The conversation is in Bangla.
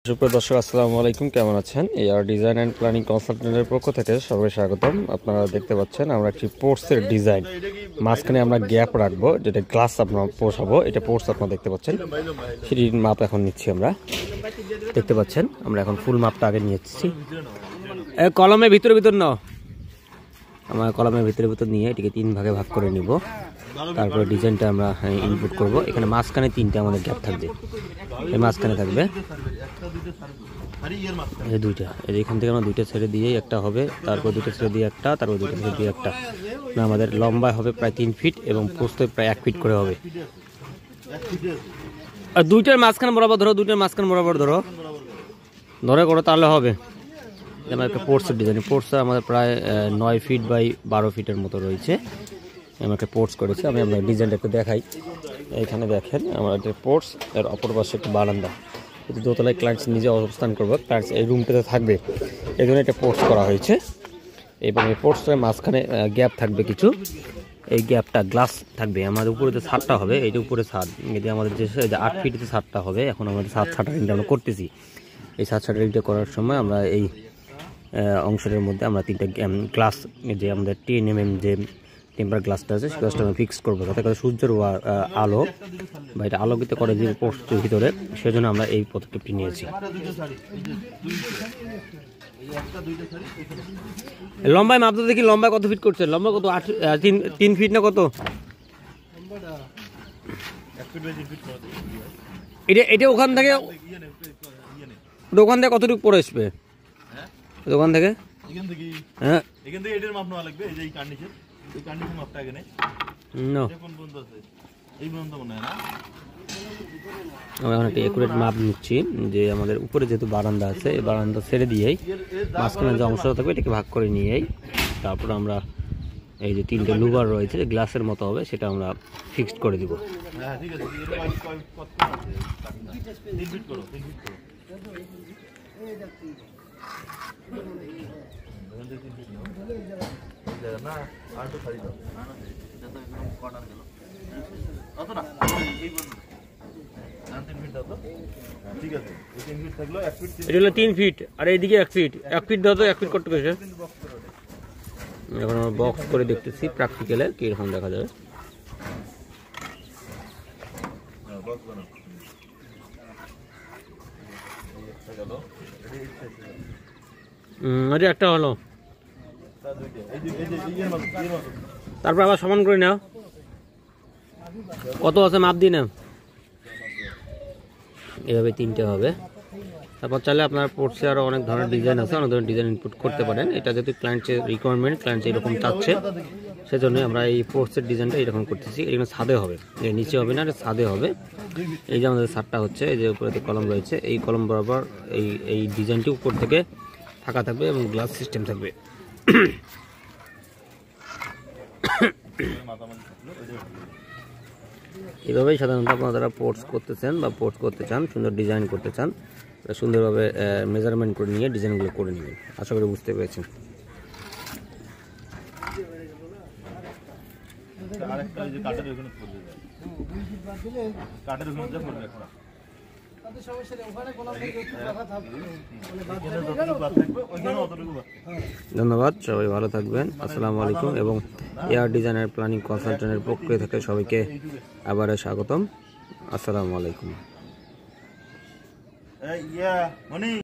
সুপ্রিয় দর্শক আসসালামু আলাইকুম, কেমন আছেন? এআর ডিজাইন অ্যান্ড প্ল্যানিং কনসালটেন্টের পক্ষ থেকে সবাই স্বাগতম। আপনারা দেখতে পাচ্ছেন আমরা একটি পোর্টসের ডিজাইন, মাঝখানে আমরা গ্যাপ রাখবো, যেটা গ্লাস আপনার পোষাবো। এটা পোর্টস আপনারা দেখতে পাচ্ছেন, সেটির মাপ এখন নিচ্ছি আমরা। দেখতে পাচ্ছেন আমরা এখন ফুল মাপটা আগে নিয়েছি। কলমের ভিতরে নাও, আমরা কলমের ভিতরে নিয়ে এটিকে 3 ভাগে ভাগ করে নিব। তারপরে ডিজাইনটা আমরা ইনপুট করব। এখানে মাঝখানে 3টা আমাদের গ্যাপ থাকবে, এই মাঝখানে থাকবে এই দুইটা, এখান থেকে আমরা 2টা ছেড়ে দিয়েই একটা হবে, তারপর 2টা ছেড়ে দিয়ে একটা, তারপর 2টা ছেড়ে দিয়ে একটা। আমাদের লম্বা হবে প্রায় 3 ফিট এবং প্রস্থ প্রায় 1 ফিট করে হবে। আর 2টার মাঝখানে বরাবর ধরো, 2টার মাঝখানে বরাবর ধরে করো, তাহলে হবে। যেমন একটা পোর্টসের ডিজাইন, পোর্টসটা আমাদের প্রায় 9 ফিট বাই 12 ফিটের মতো রয়েছে। আমি একটা পোর্টস করেছি, আমি আপনার ডিজাইনটা একটু দেখাই। এইখানে দেখেন আমার একটা পোর্টস, এর অপর পাশে একটা বারান্দা। যদি দোতলায় ক্লায়েন্টস নিজে অবস্থান করবে, ক্লায়েন্টস এই রুমটাতে থাকবে, এই জন্য একটা পোর্টস করা হয়েছে। এবং এই পোর্টসটার মাঝখানে গ্যাপ থাকবে কিছু, এই গ্যাপটা গ্লাস থাকবে। আমাদের উপরে যে ছাদটা হবে, এইটা উপরে ছাদ, এটি আমাদের যে 8 ফিটের ছাদটা হবে। এখন আমাদের ছাদ ছাটারিংটা আমরা করতেছি। এই ছাদ ছাটারিংটা করার সময় আমরা এই অংশের মধ্যে আমরা 3টা গ্লাস, যে আমাদের 10 mm যে টেম্পার গ্লাসটা আছে, সেই গ্লাসটা আমরা ফিক্স করবো, যাতে করে সূর্যের আলো বা এটা আলোকিত করে যে পোস্টের ভিতরে, সেজন্য আমরা এই পদক্ষেপটি নিয়েছি। লম্বায় মাপতে দেখি, লম্বায় কত ফিট করছে? লম্বা কত? 3 ফিট না কত? এটা ওখান থেকে কতটুকু পড়ে আসবে দোকান থেকে? হ্যাঁ, এখান থেকে এটার মাপ নেওয়া লাগবে। এই যে এই কন্ডিশন, এই কন্ডিশন মাপটা এখানে না, কোন পর্যন্ত আছে? এই পর্যন্ত মনে হয় না। আমরা এখন একটা একুরেট মাপ নিচ্ছি, যে আমাদের উপরে যেহেতু বারান্দা আছে, এই বারান্দা ছেড়ে দিয়েই মাঝখানে যে অংশটা থাকবে এটাকে ভাগ করে নিয়েই তারপর আমরা এই যে 3টে লুবার রয়েছে, গ্লাসের মতো হবে, সেটা আমরা ফিক্সড করে দিব। হ্যাঁ, ঠিক আছে। এটা হলো 3 ফিট, আর এইদিকে 1 ফিট। 1 ফিট দাও তো, 1 ফিট করতে গেছে। এখন আমরা বক্স করে দেখতেছি প্র্যাকটিক্যালে কিরকম দেখা যাবে। একটা হলো, তারপর আবার সমান করে নাও। কত আছে মাপ দিয়ে নাও। এভাবে 3টে হবে। তারপর চাইলে আপনার পোর্টসে আরও অনেক ধরনের ডিজাইন আছে, অনেক ধরনের ডিজাইন ইনপুট করতে পারেন। এটা যেহেতু ক্লায়েন্টের রিকোয়ারমেন্ট, ক্লায়েন্ট এরকম চাচ্ছে, সেজন্য আমরা এই পোর্টসের ডিজাইনটা এরকম করতেছি। এখানে ছাদে হবে, এর নিচে হবে না, ছাদে হবে। এই যে আমাদের ছাদটা হচ্ছে, এই যে উপরে কলম রয়েছে, এই কলম বরাবর এই ডিজাইনটি উপর থেকে ফাঁকা থাকবে এবং গ্লাস সিস্টেম থাকবে। এভাবেই সাধারণত আপনারা যারা পোর্টস করতেছেন বা পোর্টস করতে চান, সুন্দর ডিজাইন করতে চান, সুন্দরভাবে মেজারমেন্ট করে নিয়ে ডিজাইনগুলো করে নেবেন। আশা করি বুঝতে পেরেছেন। ধন্যবাদ, সবাই ভালো থাকবেন। আসসালামু আলাইকুম। এবং এআর ডিজাইনার প্ল্যানিং কনসালটেন্টের পক্ষ থেকে সবাইকে আবার স্বাগতম। আসসালামু আলাইকুম।